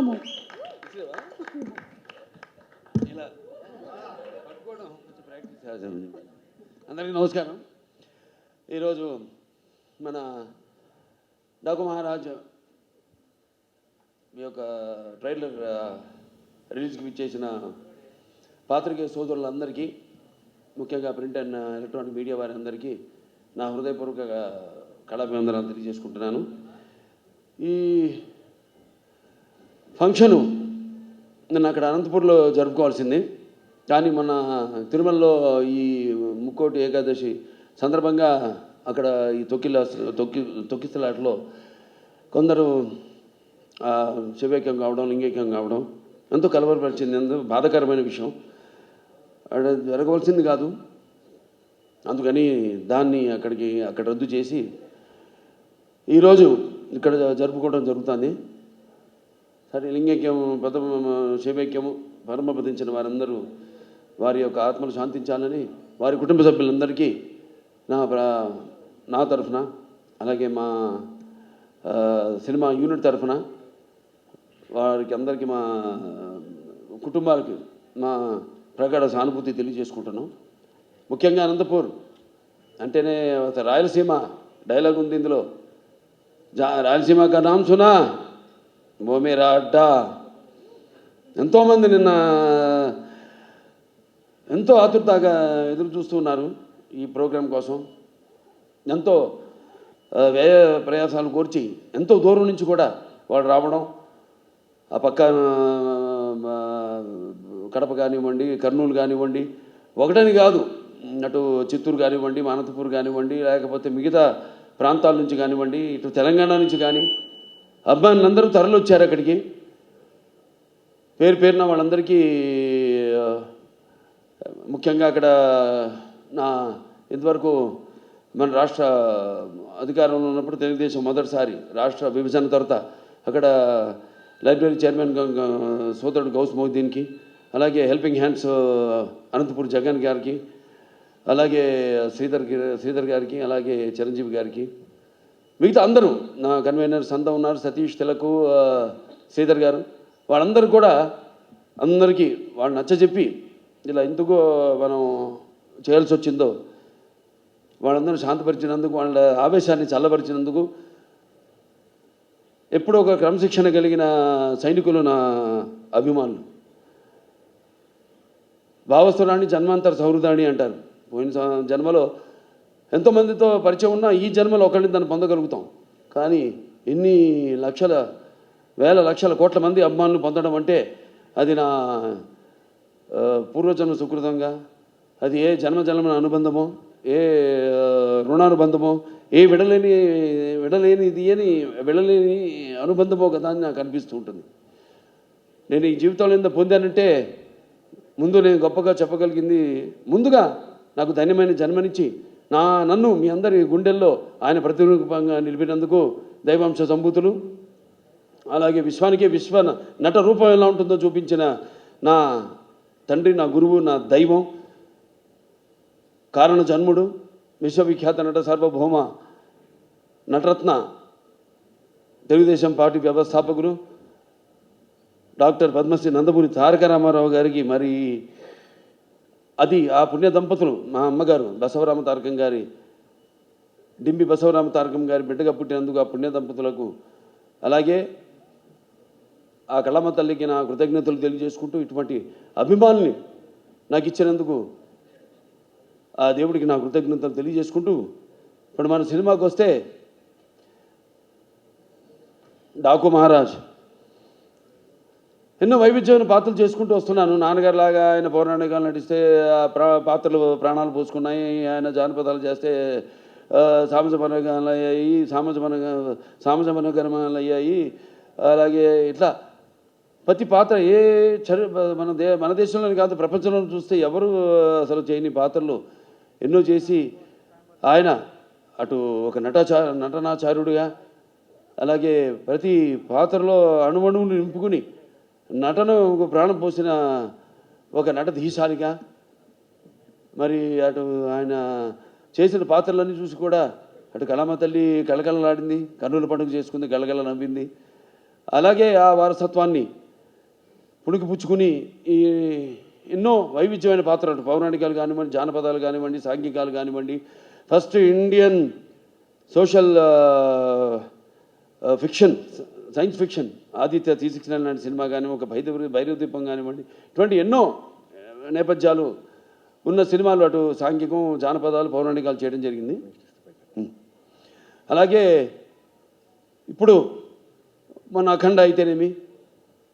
ఇలా పట్టుకోవడం కొంచెం ప్రాక్టీస్ చేద్దాం. అందరికీ నమస్కారం. ఈరోజు మన డాకు మహారాజ్ మీ యొక్క ట్రైలర్ రిలీజ్కి ఇచ్చేసిన పాత్రికేయ సోదరులందరికీ, ముఖ్యంగా ప్రింట్ అండ్ ఎలక్ట్రానిక్ మీడియా వారి అందరికీ నా హృదయపూర్వక కళాభివందనాలు తెలియజేసుకుంటున్నాను. ఈ ఫంక్షను నిన్న అక్కడ అనంతపూర్లో జరుపుకోవాల్సింది, కానీ మన తిరుమలలో ఈ ముక్కోటి ఏకాదశి సందర్భంగా అక్కడ ఈ తొక్కిసలాటలో కొందరు శివైక్యం కావడం, లింగైక్యం కావడం ఎంతో కలవరపరిచింది. ఎంతో బాధాకరమైన విషయం. అక్కడ జరగవలసింది కాదు, అందుకని దాన్ని అక్కడ రద్దు చేసి ఈరోజు ఇక్కడ జరుపుకోవడం జరుగుతుంది. సరే, లింగైక్యం శివైక్యము పరమపదించిన వారందరూ వారి యొక్క ఆత్మలు శాంతించాలని వారి కుటుంబ సభ్యులందరికీ నా తరఫున, అలాగే మా సినిమా యూనిట్ తరఫున వారికి అందరికీ, మా కుటుంబాలకి మా ప్రగాఢ సానుభూతి తెలియజేసుకుంటున్నాం. ముఖ్యంగా అనంతపూర్ అంటేనే రాయలసీమ డైలాగ్ ఉంది ఇందులో. రాయలసీమ కా నామ్ సునా ఓ మేరా అడ్డా. ఎంతోమంది నిన్న ఎంతో ఆతురతగా ఎదురు చూస్తున్నారు ఈ ప్రోగ్రాం కోసం. ఎంతో వ్యయ ప్రయాసాలు కోర్చి ఎంతో దూరం నుంచి కూడా వాళ్ళు రావడం, ఆ పక్క కడప కానివ్వండి, కర్నూలు కానివ్వండి, ఒకటని కాదు, అటు చిత్తూరు కానివ్వండి, అనంతపూర్ కానివ్వండి, లేకపోతే మిగతా ప్రాంతాల నుంచి కానివ్వండి, ఇటు తెలంగాణ నుంచి కానీ అబ్బాయిలందరూ తరలి వచ్చారు అక్కడికి. పేరున వాళ్ళందరికీ ముఖ్యంగా అక్కడ ఇంతవరకు మన రాష్ట్ర అధికారంలో ఉన్నప్పుడు తెలుగుదేశం మొదటిసారి రాష్ట్ర విభజన తర్వాత అక్కడ లైబ్రరీ చైర్మన్ సోదరుడు గౌస్ మొహద్దీన్కి, అలాగే హెల్పింగ్ హ్యాండ్స్ అనంతపూర్ జగన్ గారికి, అలాగే శ్రీధర్ గారికి, అలాగే చిరంజీవి గారికి, మిగతా అందరూ నా కన్వీనర్స్ అంతా ఉన్నారు, సతీష్, తిలకు, శ్రీధర్ గారు, వాళ్ళందరూ కూడా అందరికీ వాళ్ళు నచ్చజెప్పి ఇలా ఎందుకో మనం చేయాల్సి వచ్చిందో వాళ్ళందరూ శాంతపరిచినందుకు, వాళ్ళ ఆవేశాన్ని చల్లబరిచినందుకు, ఎప్పుడో ఒక క్రమశిక్షణ కలిగిన సైనికులు నా అభిమానులు. భావస్థురాణి జన్మాంతర సౌహృదాణి అంటారు. పోయిన జన్మలో ఎంతోమందితో పరిచయం ఉన్నా ఈ జన్మలో ఒకరిని దాన్ని పొందగలుగుతాం. కానీ ఎన్ని లక్షల, వేల లక్షల కోట్ల మంది అభిమానులు పొందడం అంటే అది నా పూర్వజన్మ సుకృతంగా, అది ఏ జన్మజన్మ అనుబంధమో, ఏ రుణానుబంధమో, ఏ విడలేని అనుబంధమో కదా అని నాకు అనిపిస్తూ ఉంటుంది. నేను ఈ జీవితంలో ఎంత పొందానంటే, ముందు నేను గొప్పగా చెప్పగలిగింది, ముందుగా నాకు ధన్యమైన జన్మనిచ్చి నన్ను మీ అందరి గుండెల్లో ఆయన ప్రతిరూపంగా నిలిపినందుకు దైవాంశ సంభూతులు, అలాగే విశ్వానికే విశ్వ నట రూపం ఎలా ఉంటుందో చూపించిన నా తండ్రి, నా గురువు, నా దైవం, కారణ జన్ముడు, విశ్వవిఖ్యాత నట సార్వభౌమ నటరత్న, తెలుగుదేశం పార్టీ వ్యవస్థాపకులు డాక్టర్ పద్మశ్రీ నందమూరి తారక రామారావు గారికి, మరి అది ఆ పుణ్య దంపతులు, మా అమ్మగారు బసవరామ తారకం గారి, డింబి బసవరామ తారకం గారి బిడ్డగా పుట్టినందుకు ఆ పుణ్య దంపతులకు, అలాగే ఆ కళమ్మ తల్లికి నా కృతజ్ఞతలు తెలియజేసుకుంటూ, ఇటువంటి అభిమానుల్ని నాకు ఇచ్చినందుకు ఆ దేవుడికి నా కృతజ్ఞతలు తెలియజేసుకుంటూ, ఇప్పుడు మన సినిమాకి వస్తే డాకు మహారాజ్ ఎన్నో వైవిధ్యమైన పాత్రలు చేసుకుంటూ వస్తున్నాను. నాన్నగారిలాగా ఆయన పౌరాణికాలు నటిస్తే పాత్రలు ప్రాణాలు పోసుకున్నాయి. ఆయన జానపదాలు చేస్తే సామాజ మనోగరమాలు అయ్యాయి. అలాగే ఇట్లా ప్రతి పాత్ర మన దేశంలోని కాదు, ప్రపంచంలో చూస్తే ఎవరు అసలు చేయని పాత్రలు ఎన్నో చేసి ఆయన అటు ఒక నటనాచార్యుడిగా, అలాగే ప్రతి పాత్రలో అణువణువును నింపుకుని నటన ప్రాణం పోసిన ఒక నటధీశాలిగా, మరి అటు ఆయన చేసిన పాత్రలన్నీ చూసి కూడా అటు కళమ్మ తల్లి కళకళలాడింది, కన్నుల పండుగ చేసుకుంది, గలగల నవ్వింది. అలాగే ఆ వారసత్వాన్ని పుణికిపుచ్చుకుని ఈ ఎన్నో వైవిధ్యమైన పాత్రలు, పౌరాణికాలు కానివ్వండి, జానపదాలు కానివ్వండి, సాంఘికాలు కానివ్వండి, first Indian social fiction, science fiction Aditya 369 లాంటి సినిమా కానీ, ఒక భైరవ దీపం కానివ్వండి, ఇటువంటి ఎన్నో నేపథ్యాలు ఉన్న సినిమాలు అటు సాంఘికం, జానపదాలు, పౌరాణికాలు చేయడం జరిగింది. అలాగే ఇప్పుడు మన అఖండ అయితేనేమి,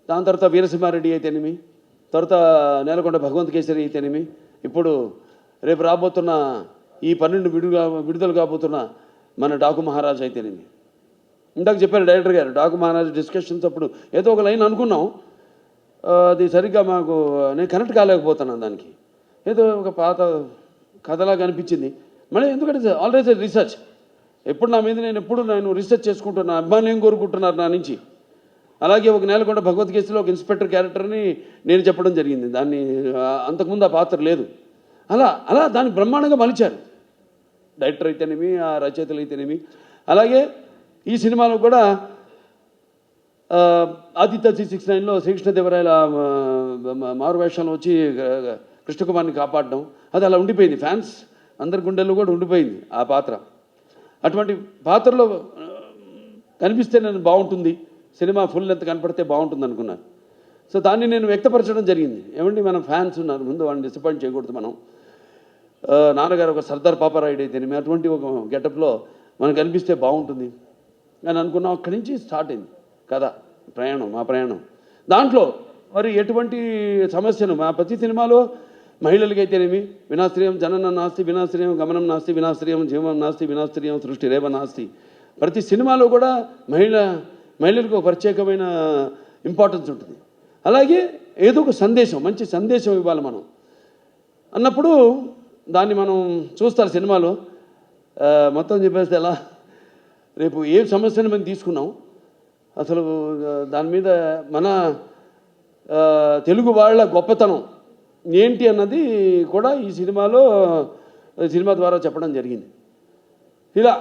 దాని తర్వాత వీరసింహారెడ్డి అయితేనేమి, తర్వాత నేలకొండ భగవంత్ కేసరి అయితేనేమి, ఇప్పుడు రేపు రాబోతున్న ఈ 12 విడుదల కాబోతున్న మన డాకు మహారాజ్ అయితేనేమి. ఇందాక చెప్పారు డైరెక్టర్ గారు, డాకు మహారాజ్ డిస్కషన్స్ అప్పుడు ఏదో ఒక లైన్ అనుకున్నాం, అది సరిగ్గా నేను కనెక్ట్ కాలేకపోతున్నాను. దానికి ఏదో ఒక పాత కథలాగా అనిపించింది. మళ్ళీ ఎందుకంటే ఆల్వేస్ రీసెర్చ్, ఎప్పుడు నా మీద నేను రీసెర్చ్ చేసుకుంటున్నాను, అభిమానులు ఏం కోరుకుంటున్నారు నా నుంచి. అలాగే ఒక నేలకొండ భగవద్గీతలో ఒక ఇన్స్పెక్టర్ క్యారెక్టర్ని నేను చెప్పడం జరిగింది. దాన్ని అంతకుముందు ఆ పాత్ర లేదు. అలా దాన్ని బ్రహ్మాండంగా మలిచారు డైరెక్టర్ అయితేనేమి, ఆ రచయితలు అయితేనేమి. అలాగే ఈ సినిమాలో కూడా ఆదిత్య 369లో శ్రీకృష్ణదేవరాయల మారువేషంలో వచ్చి కృష్ణకుమార్ని కాపాడడం, అది అలా ఉండిపోయింది. ఫ్యాన్స్ అందరి గుండెల్లో కూడా ఉండిపోయింది ఆ పాత్ర. అటువంటి పాత్రలో కనిపిస్తే నేను బాగుంటుంది, సినిమా ఫుల్ లెంత్ కనపడితే బాగుంటుంది అనుకున్నాను. సో దాన్ని నేను వ్యక్తపరచడం జరిగింది. ఏమండి, మన ఫ్యాన్స్ ఉన్నారు, ముందు వాళ్ళని డిసప్పాయింట్ చేయకూడదు మనం. నాన్నగారు ఒక సర్దార్ పాపారాయుడు అయితేనేమి, అటువంటి ఒక గెటప్లో మనకు కనిపిస్తే బాగుంటుంది అని అనుకున్నాం. అక్కడి నుంచి స్టార్ట్ అయింది కదా మా ప్రయాణం. దాంట్లో మరి ఎటువంటి సమస్యను మా ప్రతి సినిమాలో మహిళలకైతేనేమి, వినాశ్రయం జననం నాస్తి, వినాశ్రయం గమనం నాస్తి, వినాశ్రయం జీవం నాస్తి, వినాశ్రయం సృష్టి రేవ నాస్తి. ప్రతి సినిమాలో కూడా మహిళలకు ఒక ప్రత్యేకమైన ఇంపార్టెన్స్ ఉంటుంది. అలాగే ఏదో ఒక సందేశం, మంచి సందేశం ఇవ్వాలి మనం అన్నప్పుడు దాన్ని మనం చూస్తారు సినిమాలో. మొత్తం చెప్పేస్తే ఎలా, రేపు ఏ సమస్యను మేము తీసుకున్నాం, అసలు దాని మీద మన తెలుగు వాళ్ళ గొప్పతనం ఏంటి అన్నది కూడా ఈ సినిమా ద్వారా చెప్పడం జరిగింది. ఇలా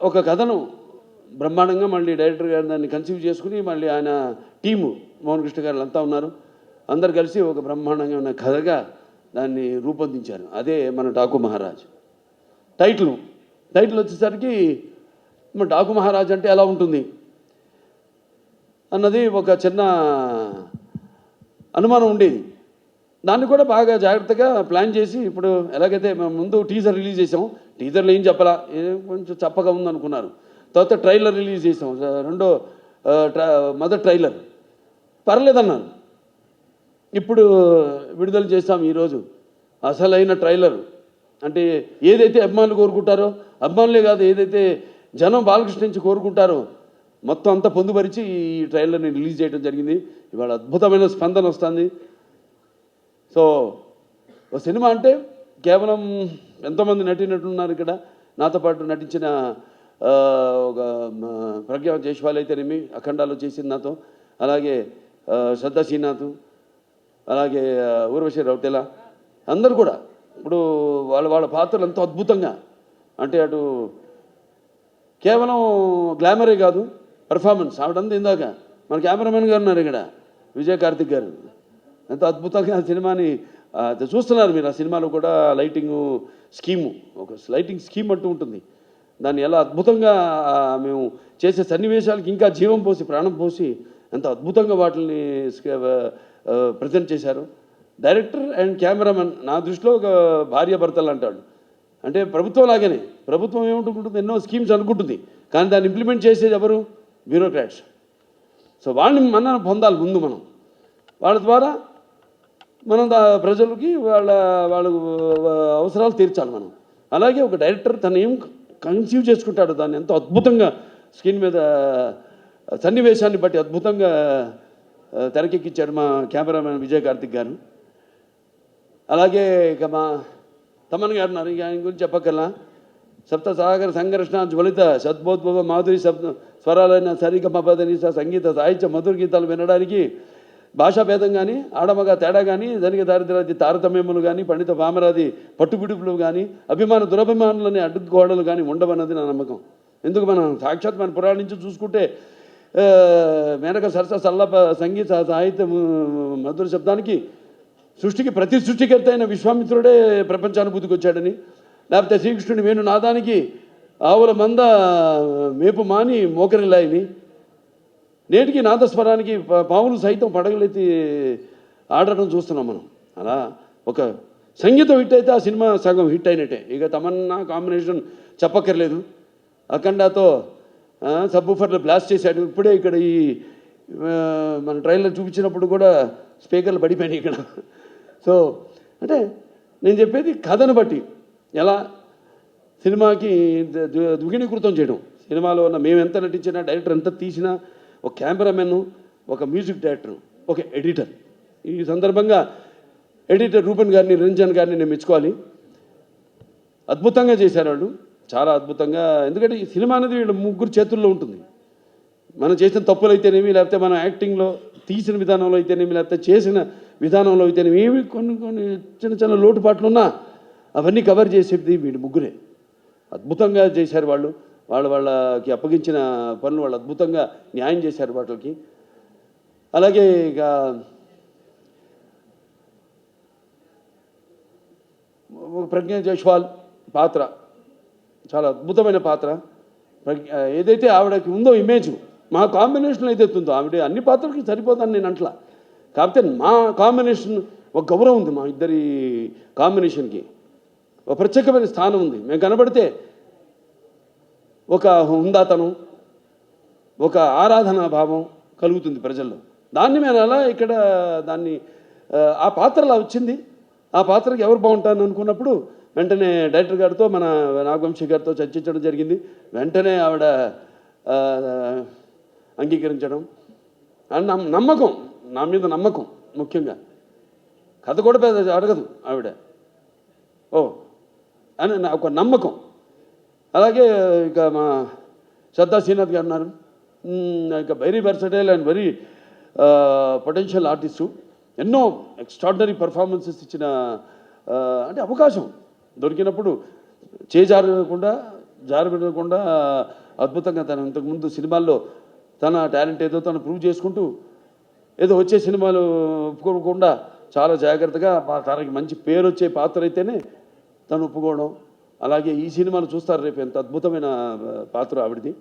ఒక కథను బ్రహ్మాండంగా మళ్ళీ డైరెక్టర్ గారు దాన్ని కన్సీవ్ చేసుకుని, మళ్ళీ ఆయన టీము మోహన్ కృష్ణ గారు అంతా ఉన్నారు, అందరు కలిసి ఒక బ్రహ్మాండంగా ఉన్న కథగా దాన్ని రూపొందించారు. అదే మన డాకు మహారాజ్. టైటిల్ వచ్చేసరికి మన డాకు మహారాజ్ అంటే ఎలా ఉంటుంది అన్నది ఒక చిన్న అనుమానం ఉండేది. దాన్ని కూడా బాగా జాగ్రత్తగా ప్లాన్ చేసి, ఇప్పుడు ఎలాగైతే మేము ముందు టీజర్ రిలీజ్ చేసాం, టీజర్లో ఏం చెప్పాలా, కొంచెం చప్పగా ఉందనుకున్నారు. తర్వాత ట్రైలర్ రిలీజ్ చేసాం, మొదటి ట్రైలర్ పర్లేదన్నారు. ఇప్పుడు విడుదల చేస్తాం ఈరోజు అసలైన ట్రైలర్. అంటే ఏదైతే అభిమానులు కోరుకుంటారో, అభిమానులే కాదు, ఏదైతే జనం బాలకృష్ణ నుంచి కోరుకుంటారో మొత్తం అంతా పొందుపరిచి ఈ ట్రైలర్ని రిలీజ్ చేయడం జరిగింది. ఇవాళ అద్భుతమైన స్పందన వస్తుంది. సో ఒక సినిమా అంటే కేవలం ఎంతోమంది నటీనటులున్నారు ఇక్కడ. నాతో పాటు నటించిన ఒక ప్రజ్ఞా జైస్వాల్ అయితేనేమి, అఖండాలో చేసింది నాతో, అలాగే శ్రద్ధా శ్రీనాథ్, అలాగే ఊర్వశి రౌటెల, అందరూ కూడా ఇప్పుడు వాళ్ళ పాత్రలు ఎంతో అద్భుతంగా, అంటే అటు కేవలం గ్లామరే కాదు, పెర్ఫార్మెన్స్ ఆవిడంతా. ఇందాక మన కెమెరామెన్ గారు ఉన్నారు ఇక్కడ, విజయ్ కార్తిక్ గారు, ఎంతో అద్భుతంగా ఆ సినిమాని చూస్తున్నారు మీరు. ఆ సినిమాలో కూడా లైటింగ్ స్కీము, ఒక లైటింగ్ స్కీమ్ అంటూ ఉంటుంది. దాన్ని ఎలా అద్భుతంగా మేము చేసే సన్నివేశాలకి ఇంకా జీవం పోసి, ప్రాణం పోసి ఎంతో అద్భుతంగా వాటిని ప్రజెంట్ చేశారు. డైరెక్టర్ అండ్ కెమెరామెన్ నా దృష్టిలో ఒక భార్యాభర్తలు అంటాడు. అంటే ప్రభుత్వం లాగానే, ప్రభుత్వం ఏముంటుంది, ఎన్నో స్కీమ్స్ అనుకుంటుంది, కానీ దాన్ని ఇంప్లిమెంట్ చేసేది ఎవరు? బ్యూరోక్రాట్స్. సో వాళ్ళని మనం పొందాలి ముందు, మనం వాళ్ళ ద్వారా మనం ప్రజలకి వాళ్ళ అవసరాలు తీర్చాలి మనం. అలాగే ఒక డైరెక్టర్ తను ఏం కన్సీవ్ చేసుకుంటాడు, దాన్ని ఎంతో అద్భుతంగా స్క్రీన్ మీద సన్నివేశాన్ని బట్టి అద్భుతంగా తెరకెక్కించాడు మా కెమెరామెన్ విజయ్ కార్తిక్ గారు. అలాగే ఇక మా తమన్ గారు ఉన్నారు, ఇక ఆయన గురించి చెప్పక్కర్లా. సప్త సాగర సంఘర్షణ జ్వలిత సద్బోద్భవ మాధురి స్వరాలైన సరిగమపదని సంగీత సాహిత్య మధుర గీతాలు వినడానికి భాషాభేదం కానీ, ఆడమగ తేడా కానీ, ధనిక దారిద్ర్యాది తారతమ్యములు కానీ, పండిత పామరాది పట్టుబిడుపులు కానీ, అభిమాన దురభిమానులని అడ్డుగోడలు కానీ ఉండవన్నది నా నమ్మకం. ఎందుకు మనం సాక్షాత్ మన పురాణం నుంచి చూసుకుంటే మేనక సరస సల్లప సంగీత సాహిత్య మధుర శబ్దానికి సృష్టికి ప్రతి సృష్టికర్త అయిన విశ్వామిత్రుడే ప్రపంచానుభూతికి వచ్చాడని, లేకపోతే శ్రీకృష్ణుని వేణునాదానికి ఆవుల మంద మేపు మాని మోకరిల్లాయని, నేటికి నాదస్వరానికి పావులు సైతం పడగలెత్తి ఆడటం చూస్తున్నాం మనం. అలా ఒక సంగీతం హిట్ అయితే ఆ సినిమా సగం హిట్ అయినట్టే. ఇక తమన్నా కాంబినేషన్ చెప్పక్కర్లేదు, అఖండాతో సబ్బూఫర్లు బ్లాస్ట్ చేశాడు. ఇప్పుడే ఇక్కడ ఈ మన ట్రైలర్ చూపించినప్పుడు కూడా స్పీకర్లు పడిపోయినాయి ఇక్కడ. సో అంటే నేను చెప్పేది కథను బట్టి ఎలా సినిమాకి ద్విగుణీకృతం చేయడం. సినిమాలో ఉన్న మేము ఎంత నటించినా, డైరెక్టర్ ఎంత తీసినా, ఒక కెమెరామెన్, ఒక మ్యూజిక్ డైరెక్టర్, ఒక ఎడిటర్. ఈ సందర్భంగా ఎడిటర్ రూపన్ గారిని, రంజన్ గారిని నేను మెచ్చుకోవాలి. అద్భుతంగా చేశారు వాళ్ళు, చాలా అద్భుతంగా. ఎందుకంటే ఈ సినిమా అనేది వీళ్ళ ముగ్గురు చేతుల్లో ఉంటుంది. మనం చేసిన తప్పులు అయితేనేమి, లేకపోతే మనం యాక్టింగ్లో తీసిన విధానంలో అయితేనేమి, లేకపోతే చేసిన విధానంలో అయితేనేమి, ఏమి కొన్ని కొన్ని చిన్న చిన్న లోటుపాట్లు ఉన్నా అవన్నీ కవర్ చేసేది వీళ్ళు ముగ్గురే. అద్భుతంగా చేశారు వాళ్ళు. వాళ్ళకి అప్పగించిన పనులు వాళ్ళు అద్భుతంగా న్యాయం చేశారు వాటికి. అలాగే ఇక ప్రజ్ఞా జైస్వాల్ పాత్ర చాలా అద్భుతమైన పాత్ర. ఏదైతే ఆవిడకి ఉందో ఇమేజ్, మా కాంబినేషన్ ఏదైతే ఉందో, ఆవిడ అన్ని పాత్రలకి సరిపోతాను నేను అంట్లా. కాకపోతే మా కాంబినేషన్ ఒక గౌరవం ఉంది, మా ఇద్దరి కాంబినేషన్కి ఒక ప్రత్యేకమైన స్థానం ఉంది. మేము కనబడితే ఒక హుందాతనం, ఒక ఆరాధనా భావం కలుగుతుంది ప్రజల్లో. దాన్ని మేము అలా ఇక్కడ దాన్ని ఆ పాత్ర అలా వచ్చింది. ఆ పాత్రకి ఎవరు బాగుంటారని అనుకున్నప్పుడు వెంటనే డైరెక్టర్ గారితో, మన నాగవంశీ గారితో చర్చించడం జరిగింది. వెంటనే ఆవిడ అంగీకరించడం, నమ్మకం, నా మీద నమ్మకం. ముఖ్యంగా కథ కూడా పెద్ద అడగదు ఆవిడ, ఓ అని నా ఒక నమ్మకం. అలాగే ఇక మా శ్రద్ధా శ్రీనాథ్ గారు ఉన్నారు, ఇక very versatile and very potential artist. ఎన్నో ఎక్స్ట్రాడినరీ పర్ఫార్మెన్సెస్ ఇచ్చిన, అంటే అవకాశం దొరికినప్పుడు జారబెట్టకుండా అద్భుతంగా తను ఇంతకుముందు సినిమాల్లో తన టాలెంట్ ఏదో తను ప్రూవ్ చేసుకుంటూ, ఏదో వచ్చే సినిమాలు ఒప్పుకోకుండా చాలా జాగ్రత్తగా తనకి మంచి పేరు వచ్చే పాత్ర అయితేనే తను ఒప్పుకోవడం. అలాగే ఈ సినిమాలు చూస్తారు రేపు, ఎంత అద్భుతమైన పాత్ర ఆవిడది.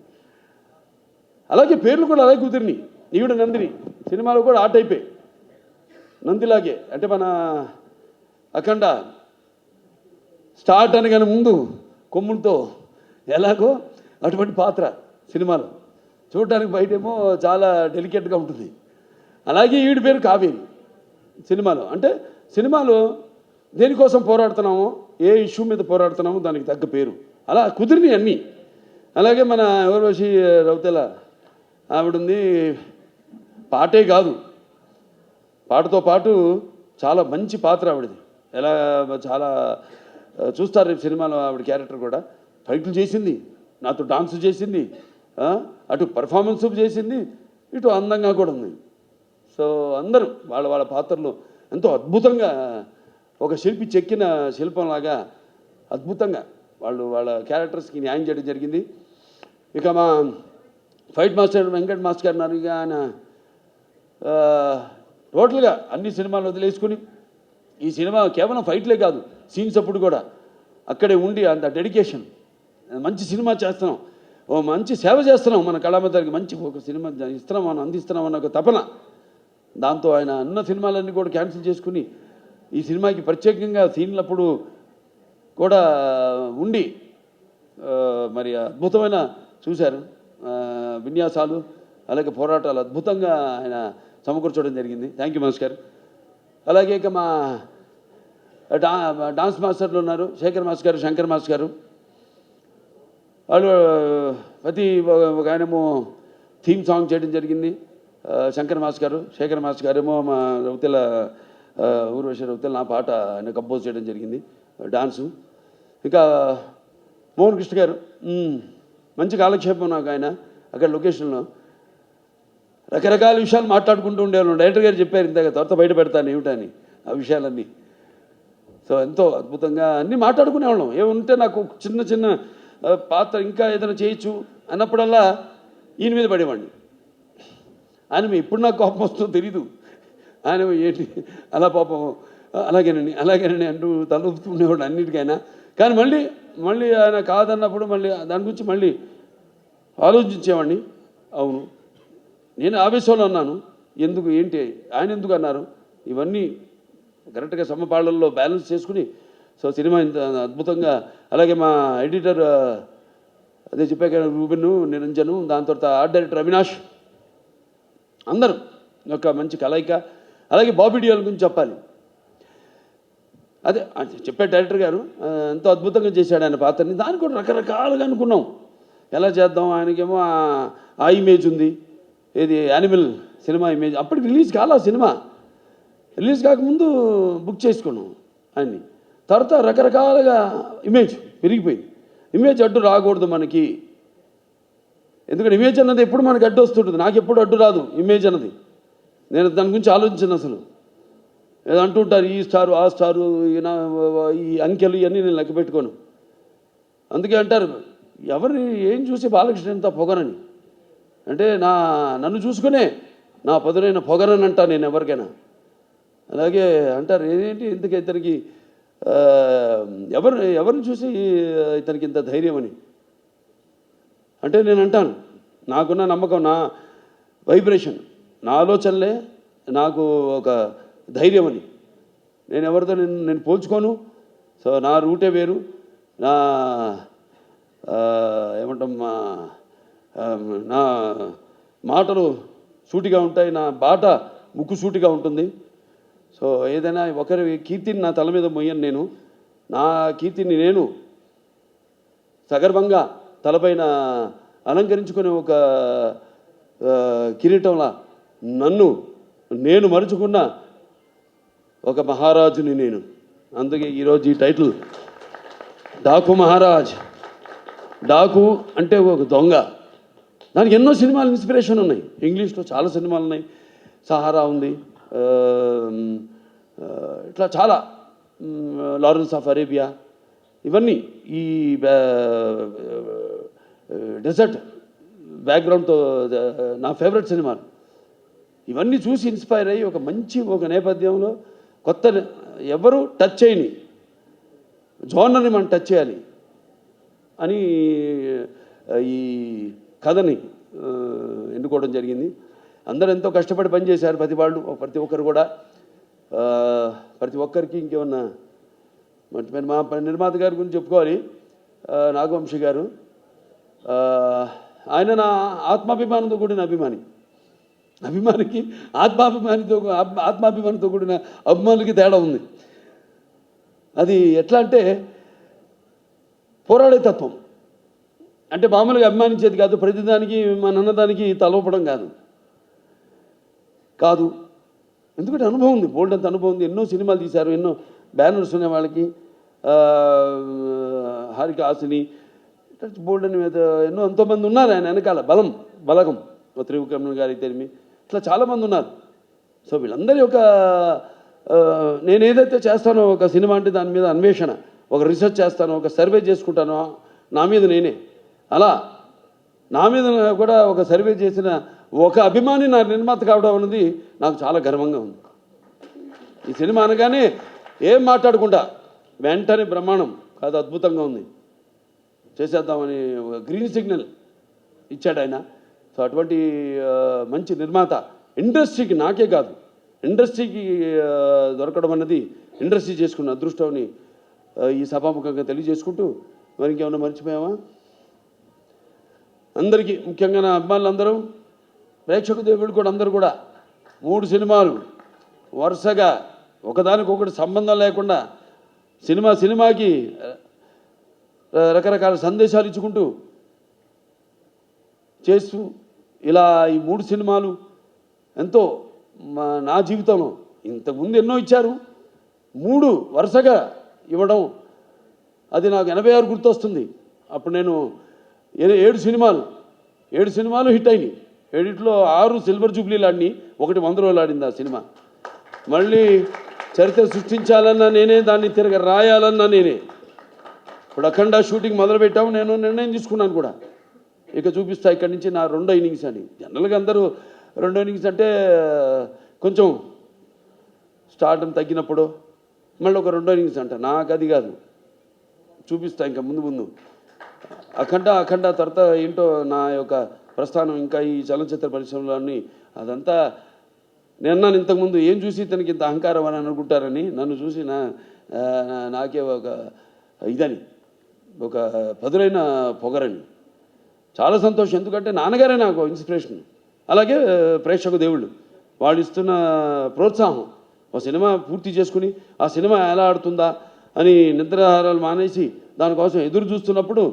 అలాగే పేర్లు కూడా అలాగే కుదిరినాయి. ఈవిడ నందిని సినిమాలో కూడా ఆ టైపే, నందిలాగే. అంటే మన అఖండ స్టార్ట్ అనగానే ముందు కొమ్ములతో ఎలాగో అటువంటి పాత్ర సినిమాలో చూడటానికి బయటేమో చాలా డెలికేట్గా ఉంటుంది. అలాగే ఈవిడ పేరు కావేరి సినిమాలో. అంటే సినిమాలో దేనికోసం పోరాడుతున్నామో, ఏ ఇష్యూ మీద పోరాడుతున్నామో దానికి తగ్గ పేరు అలా కుదిరినాయి అన్నీ. అలాగే మన ఊర్వశి రౌతెల ఆవిడుంది, పాటే కాదు పాటతో పాటు చాలా మంచి పాత్ర ఆవిడది. ఎలా చాలా చూస్తారు రేపు సినిమాలో ఆవిడ క్యారెక్టర్ కూడా. ఫైట్లు చేసింది, నాతో డాన్స్ చేసింది, అటు పర్ఫార్మెన్స్ చేసింది, ఇటు అందంగా కూడా ఉంది. సో అందరూ వాళ్ళ పాత్రలు ఎంతో అద్భుతంగా ఒక శిల్పి చెక్కిన శిల్పంలాగా అద్భుతంగా వాళ్ళ క్యారెక్టర్స్కి న్యాయం చేయడం జరిగింది. ఇక మా ఫైట్ మాస్టర్ వెంకట్ మాస్టర్ గారు ఉన్నారు. ఇక ఆయన టోటల్గా అన్ని సినిమాలు వదిలేసుకుని ఈ సినిమా కేవలం ఫైట్లే కాదు, సీన్స్ అప్పుడు కూడా అక్కడే ఉండి అంత డెడికేషన్, మంచి సినిమా చేస్తున్నాం, ఓ మంచి సేవ చేస్తున్నాం మన కళామందరికి, మంచి ఒక సినిమా ఇస్తున్నాం, మనం అందిస్తున్నాం అన్న ఒక తపన. దాంతో ఆయన అన్న సినిమాలన్నీ కూడా క్యాన్సిల్ చేసుకుని ఈ సినిమాకి ప్రత్యేకంగా సీన్లప్పుడు కూడా ఉండి మరి అద్భుతమైన చూశారు విన్యాసాలు, అలాగే పోరాటాలు అద్భుతంగా ఆయన సమకూర్చడం జరిగింది. Thank you master. అలాగే ఇక మా డాన్స్ మాస్టర్లు ఉన్నారు, శేఖర్ మాస్టర్ గారు, శంకర్ మాస్టర్ గారు. వాళ్ళు ప్రతి ఒక ఆయనేమో థీమ్ సాంగ్ చేయడం జరిగింది, శంకర్ మాస్టర్ గారు. శేఖర్ మాస్టర్ గారేమో మా రౌతెల ఊర్వశి రౌతెల నా పాట ఆయన కంపోజ్ చేయడం జరిగింది, డాన్సు. ఇంకా మోహన్ కృష్ణ గారు మంచి కాలక్షేపం నాకు. ఆయన అక్కడ లొకేషన్లో రకరకాల విషయాలు మాట్లాడుకుంటూ ఉండేవాళ్ళు. డైరెక్టర్ గారు చెప్పారు ఇందాక, త్వరత బయట పెడతాను ఏమిటని ఆ విషయాలన్నీ. సో ఎంతో అద్భుతంగా అన్నీ మాట్లాడుకునేవాళ్ళం. ఏముంటే నాకు చిన్న చిన్న పాత్ర ఇంకా ఏదైనా చేయొచ్చు అన్నప్పుడల్లా ఈయన మీద పడేవాడిని. ఆయన ఎప్పుడు నాకు కోపం వస్తుందో తెలీదు. ఆయన ఏంటి అలా పాపం అలాగేనండి అంటూ తలూపుతుండేవాడు అన్నిటికైనా. కానీ మళ్ళీ ఆయన కాదన్నప్పుడు మళ్ళీ దాని గురించి మళ్ళీ ఆలోచించేవాడిని. అవును, నేను ఆవేశంలో ఉన్నాను, ఎందుకు ఏంటి ఆయన ఎందుకు అన్నారు, ఇవన్నీ కరెక్ట్గా సమపాళ్ళల్లో బ్యాలెన్స్ చేసుకుని సో సినిమా ఇంత అద్భుతంగా. అలాగే మా ఎడిటర్ అదే చెప్పాక రూబెన్, నిరంజను, దాని తర్వాత ఆర్ట్ డైరెక్టర్ అవినాష్, అందరూ ఒక మంచి కలయిక. అలాగే బాబీ డియోల్ గురించి చెప్పాలి. అదే చెప్పే డైరెక్టర్ గారు ఎంతో అద్భుతంగా చేశాడు ఆయన పాత్రని. దాన్ని కూడా రకరకాలుగా అనుకున్నాం ఎలా చేద్దాం. ఆయనకేమో ఆ ఇమేజ్ ఉంది, ఏది యానిమల్ సినిమా ఇమేజ్. అప్పుడు రిలీజ్ కాలా సినిమా, రిలీజ్ కాకముందు బుక్ చేసుకున్నాం ఆయన్ని. తర్వాత రకరకాలుగా ఇమేజ్ పెరిగిపోయింది. ఇమేజ్ అడ్డు రాకూడదు మనకి, ఎందుకంటే ఇమేజ్ అన్నది ఎప్పుడు మనకి అడ్డు వస్తుంటుంది. నాకు ఎప్పుడు అడ్డు రాదు ఇమేజ్ అన్నది. నేను దాని గురించి ఆలోచించను అసలు. ఏదో అంటుంటారు ఈ స్టారు ఆ స్టారు ఈ అంకెలు ఇవన్నీ నేను లెక్క పెట్టుకోను. అందుకే అంటారు ఎవరిని ఏం చూసి బాలకృష్ణ ఎంత పొగరని అంటే నన్ను చూసుకునే నా పదునైన పొగరని అంటా నేను ఎవరికైనా. అలాగే అంటారు ఏంటి ఇంతకీ ఇతనికి ఎవరిని చూసి ఇతనికి ఇంత ధైర్యం అని అంటే నేను అంటాను నాకున్న నమ్మకం, నా వైబ్రేషన్, నా ఆలోచనలే నాకు ఒక ధైర్యం అని. నేను ఎవరితో నేను పోల్చుకోను. సో నా రూటే వేరు, నా ఏమంటాం నా మాటలు సూటిగా ఉంటాయి, నా బాట ముక్కు సూటిగా ఉంటుంది. సో ఏదైనా ఒకరి కీర్తిని నా తల మీద మొయ్యను. నేను నా కీర్తిని నేను సగర్వంగా తలపైన అలంకరించుకునే ఒక కిరీటంలా నేను మరుచుకున్న ఒక మహారాజుని నేను. అందుకే ఈరోజు ఈ టైటిల్ డాకు మహారాజ్. డాకు అంటే ఒక దొంగ. దానికి ఎన్నో సినిమాలు ఇన్స్పిరేషన్ ఉన్నాయి. ఇంగ్లీష్లో చాలా సినిమాలు ఉన్నాయి. సహారా ఉంది, ఇట్లా చాలా, లారెన్స్ ఆఫ్ అరేబియా, ఇవన్నీ ఈ డెజర్ట్ బ్యాక్గ్రౌండ్తో నా ఫేవరెట్ సినిమాలు. ఇవన్నీ చూసి ఇన్స్పైర్ అయ్యి ఒక నేపథ్యంలో కొత్త ఎవరు టచ్ చేయని జోనర్ని మనం టచ్ చేయాలి అని ఈ కథని ఎన్నుకోవడం జరిగింది. అందరూ ఎంతో కష్టపడి పనిచేశారు ప్రతి ఒక్కరు కూడా. ప్రతి ఒక్కరికి ఇంకేమన్నా మర్చిపోయిన మా నిర్మాత గారి గురించి చెప్పుకోవాలి. నాగవంశీ గారు, ఆయన నా ఆత్మాభిమానంతో కూడిన అభిమానికి ఆత్మాభిమానంతో కూడిన అభిమానులకి తేడా ఉంది. అది ఎట్లా అంటే పోరాడే తత్వం. అంటే మామూలుగా అభిమానించేది కాదు, ప్రతిదానికి మన అన్నదానికి తలవపడం కాదు. ఎందుకంటే అనుభవం ఉంది, బోల్డ్ అంత అనుభవం ఉంది. ఎన్నో సినిమాలు తీశారు, ఎన్నో బ్యానర్స్ ఉన్నాయి వాళ్ళకి. హారిక హాసిని, బోల్డ్ అని ఎన్నో ఎంతోమంది ఉన్నారు ఆయన వెనకాల. బలగం త్రివిక్రమణ గారి తెలిమి, ఇట్లా చాలామంది ఉన్నారు. సో వీళ్ళందరి ఒక నేను ఏదైతే చేస్తానో ఒక సినిమా అంటే దాని మీద అన్వేషణ, ఒక రీసెర్చ్ చేస్తానో, ఒక సర్వే చేసుకుంటానో నా మీద నేనే. అలా నా మీద కూడా ఒక సర్వే చేసిన ఒక అభిమాని నా నిర్మాత కావడం అనేది నాకు చాలా గర్వంగా ఉంది. ఈ సినిమా అనగానే ఏం మాట్లాడకుండా వెంటనే బ్రహ్మాండం కాదు, అద్భుతంగా ఉంది, చేసేద్దామని ఒక గ్రీన్ సిగ్నల్ ఇచ్చాడు ఆయన. సో అటువంటి మంచి నిర్మాత ఇండస్ట్రీకి, నాకే కాదు ఇండస్ట్రీకి దొరకడం అన్నది ఇండస్ట్రీ చేసుకున్న అదృష్టం ఈ సభాముఖంగా తెలియజేసుకుంటూ, మరి ఇంకేమన్నా మర్చిపోయామా? అందరికీ ముఖ్యంగా నా అభిమానులందరూ, ప్రేక్షక దేవుళ్ళు కూడా అందరూ కూడా 3 సినిమాలు వరుసగా ఒకదానికొకటి సంబంధం లేకుండా సినిమాకి రకరకాల సందేశాలు ఇచ్చుకుంటూ చేస్తూ ఇలా ఈ 3 సినిమాలు ఎంతో నా జీవితంలో ఇంతకుముందు ఎన్నో ఇచ్చారు, 3 వరుసగా ఇవ్వడం అది నాకు 86 గుర్తొస్తుంది. అప్పుడు నేను 7 సినిమాలు హిట్ అయినాయి. 7లో 6 సిల్వర్ జూబ్లీలు ఆడిని, 1 100 రోజులు ఆడింది ఆ సినిమా. మళ్ళీ చరిత్ర సృష్టించాలన్నా నేనే, దాన్ని తిరగ రాయాలన్నా నేనే. ఇప్పుడు అఖండ షూటింగ్ మొదలుపెట్టాము, నేను నిర్ణయం తీసుకున్నాను కూడా, ఇక చూపిస్తా ఇక్కడి నుంచి నా 2వ ఇన్నింగ్స్ అని. జనరల్గా అందరూ రెండో ఇన్నింగ్స్ అంటే కొంచెం స్టార్డం తగ్గినప్పుడు మళ్ళీ ఒక రెండో ఇన్నింగ్స్ అంట. నాకు అది కాదు, చూపిస్తా ఇంకా ముందు ముందు. అఖండ తర్వాత ఏంటో నా యొక్క ప్రస్థానం ఇంకా ఈ చలనచిత్ర పరిశ్రమలోని అదంతా. నేను ఇంతకుముందు ఏం చూసి తనకి ఇంత అహంకారం అని అనుకుంటారని, నన్ను చూసి నాకే ఒక ఇదని, ఒక పదులైన పొగరని. చాలా సంతోషం, ఎందుకంటే నాన్నగారే నాకు ఇన్స్పిరేషన్. అలాగే ప్రేక్షక దేవుళ్ళు వాళ్ళు ఇస్తున్న ప్రోత్సాహం. ఒక సినిమా పూర్తి చేసుకుని ఆ సినిమా ఎలా ఆడుతుందా అని నిద్రాహారాలు మానేసి దానికోసం ఎదురు చూస్తున్నప్పుడు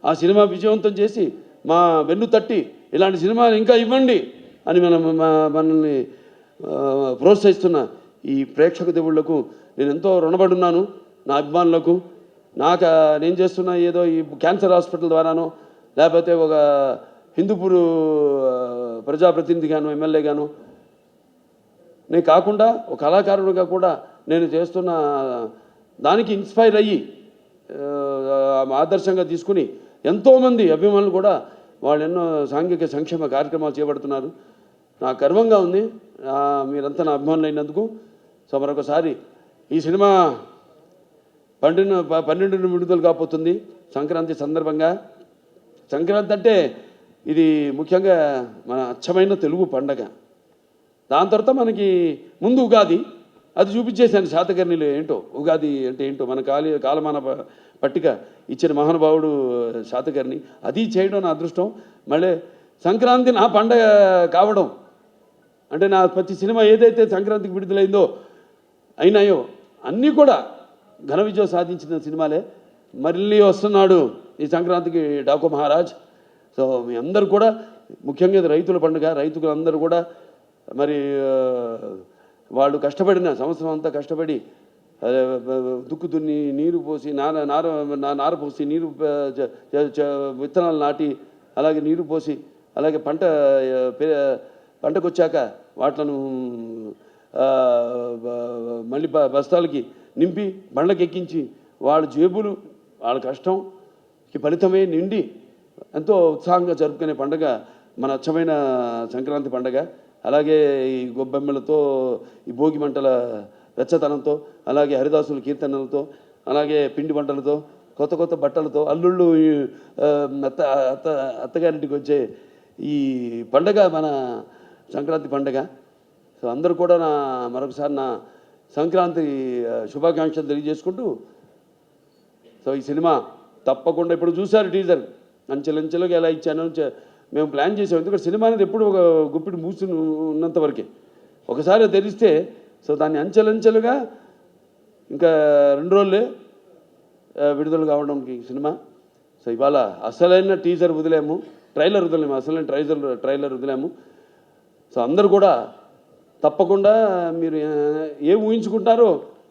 ఆ సినిమా విజయవంతం చేసి మా వెన్ను తట్టి ఇలాంటి సినిమాలు ఇంకా ఇవ్వండి అని మనల్ని ప్రోత్సహిస్తున్న ఈ ప్రేక్షక దేవుళ్లకు నేను ఎంతో రుణపడి ఉన్నాను. నా అభిమానులకు, నేను చేస్తున్న ఏదో ఈ క్యాన్సర్ హాస్పిటల్ ద్వారానో లేకపోతే ఒక హిందూపూర్ ప్రజాప్రతినిధిగాను ఎమ్మెల్యేగాను నేను కాకుండా ఒక కళాకారుడిగా కూడా నేను చేస్తున్న దానికి ఇన్స్పైర్ అయ్యి ఆదర్శంగా తీసుకుని ఎంతోమంది అభిమానులు కూడా వాళ్ళు ఎన్నో సాంఘిక సంక్షేమ కార్యక్రమాలు చేపడుతున్నారు. నాకు గర్వంగా ఉంది మీరంతా నా అభిమానులు అయినందుకు. సో మరొకసారి ఈ సినిమా 12 విడుదల కాబోతుంది సంక్రాంతి సందర్భంగా. సంక్రాంతి అంటే ఇది ముఖ్యంగా మన అచ్చమైన తెలుగు పండగ. దాని తర్వాత మనకి ముందు ఉగాది, అది చూపించేశాను శాతకర్ణిలో ఏంటో ఉగాది అంటే ఏంటో మన కాలమాన పట్టిక ఇచ్చిన మహానుభావుడు శాతకర్ణి. అది చేయడం నా అదృష్టం. మళ్ళీ సంక్రాంతి నా పండగ కావడం అంటే నా ప్రతి సినిమా ఏదైతే సంక్రాంతికి విడుదలైందో అయినాయో అన్నీ కూడా ఘన విజయం సాధించిన సినిమాలే. మళ్ళీ వస్తున్నాడు ఈ సంక్రాంతికి డాకు మహారాజ్. సో మీ అందరూ కూడా, ముఖ్యంగా ఇది రైతుల పండుగ, రైతులందరూ కూడా మరి వాళ్ళు కష్టపడిన సంవత్సరం అంతా కష్టపడి దుక్కు దున్ని నీరు పోసి నార పోసి నీరు విత్తనాలు నాటి అలాగే నీరు పోసి అలాగే పంటకు వచ్చాక వాటిను మళ్ళీ బస్తాలకి నింపి బండ్లకి ఎక్కించి వాళ్ళ జేబులు వాళ్ళ కష్టంకి ఫలితమే నిండి ఎంతో ఉత్సాహంగా జరుపుకునే పండుగ మన అచ్చమైన సంక్రాంతి పండుగ. అలాగే ఈ గొబ్బెమ్మలతో, ఈ భోగి మంటల వెచ్చతనంతో, అలాగే హరిదాసుల కీర్తనలతో, అలాగే పిండి వంటలతో, కొత్త కొత్త బట్టలతో, అల్లుళ్ళు అత్తగారింటికి వచ్చే ఈ పండగ మన సంక్రాంతి పండగ. సో అందరూ కూడా మరొకసారి నా సంక్రాంతి శుభాకాంక్షలు తెలియజేసుకుంటూ, సో ఈ సినిమా తప్పకుండా ఇప్పుడు చూశారు టీజర్, అంచెలంచెలుగా ఎలా ఇచ్చాను మేము ప్లాన్ చేసాం. ఎందుకంటే సినిమా అనేది ఎప్పుడు ఒక గుప్పిడి మూసి ఉన్నంత వరకే, ఒకసారి తెరిస్తే సో దాన్ని అంచెలంచెలుగా ఇంకా 2 రోజులే విడుదల కావడానికి సినిమా. సో ఇవాళ అసలైన టీజర్ వదిలేము, ట్రైలర్ వదిలేము, అసలైన ట్రైలర్ వదిలేము. సో అందరూ కూడా తప్పకుండా మీరు ఏం ఊహించుకుంటారో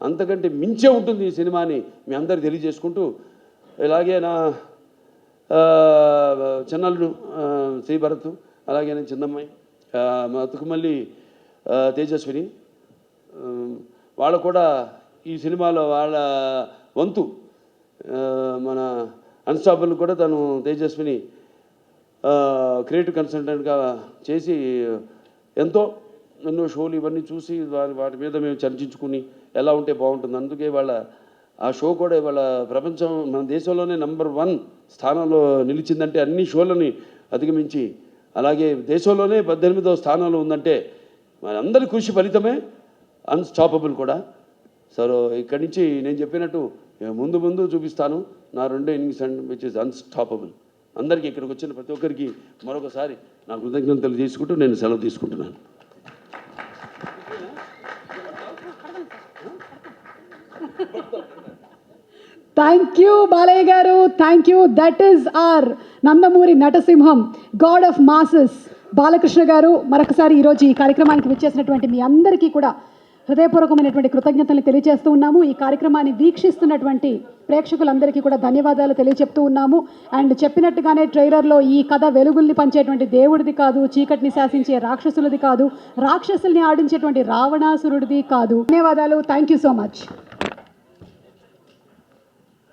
అంతకంటే మించే ఉంటుంది ఈ సినిమాని మీ అందరు తెలియజేసుకుంటూ, ఇలాగే నా చిన్నల్లుడు శ్రీభరత్, అలాగే నేను చిన్నమ్మాయి మా తుకుమల్లి తేజస్విని, వాళ్ళు కూడా ఈ సినిమాలో వాళ్ళ వంతు మన అన్స్టాపబుల్ కూడా తను తేజస్విని క్రియేటివ్ కన్సల్టెంట్గా చేసి ఎన్నో షోలు ఇవన్నీ చూసి వాటి మీద మేము చర్చించుకుని ఎలా ఉంటే బాగుంటుంది. అందుకే వాళ్ళ ఆ షో కూడా ఇవాళ ప్రపంచం మన దేశంలోనే నెంబర్ 1 స్థానంలో నిలిచిందంటే, అన్ని షోలని అధిగమించి, అలాగే దేశంలోనే 18వ స్థానంలో ఉందంటే మన అందరి కృషి ఫలితమే అన్స్టాపబుల్ కూడా. సో ఇక్కడి నుంచి నేను చెప్పినట్టు ముందు చూపిస్తాను నా 2 ఇన్నింగ్స్ విచ్ ఇస్ అన్స్టాపబుల్. అందరికీ ఇక్కడికి వచ్చిన ప్రతి ఒక్కరికి మరొకసారి నా కృతజ్ఞతలు తెలియజేసుకుంటూ నేను సెలవు తీసుకుంటున్నాను. థ్యాంక్ యూ బాలయ్య గారు, thank you. That is our Nandamuri నటసింహం, గాడ్ ఆఫ్ మాసెస్ బాలకృష్ణ గారు. మరొకసారి ఈరోజు ఈ కార్యక్రమానికి విచ్చేసినటువంటి మీ అందరికీ కూడా హృదయపూర్వకమైనటువంటి కృతజ్ఞతలు తెలియజేస్తూ ఉన్నాము. ఈ కార్యక్రమాన్ని వీక్షిస్తున్నటువంటి ప్రేక్షకులందరికీ కూడా ధన్యవాదాలు తెలియజెప్తూ ఉన్నాము. అండ్ చెప్పినట్టుగానే ట్రైలర్లో ఈ కథ వెలుగుల్ని పంచేటువంటి దేవుడిది కాదు, చీకటిని శాసించే రాక్షసులది కాదు, రాక్షసుల్ని ఆడించేటువంటి రావణాసురుడిది కాదు. ధన్యవాదాలు. Thank you so much.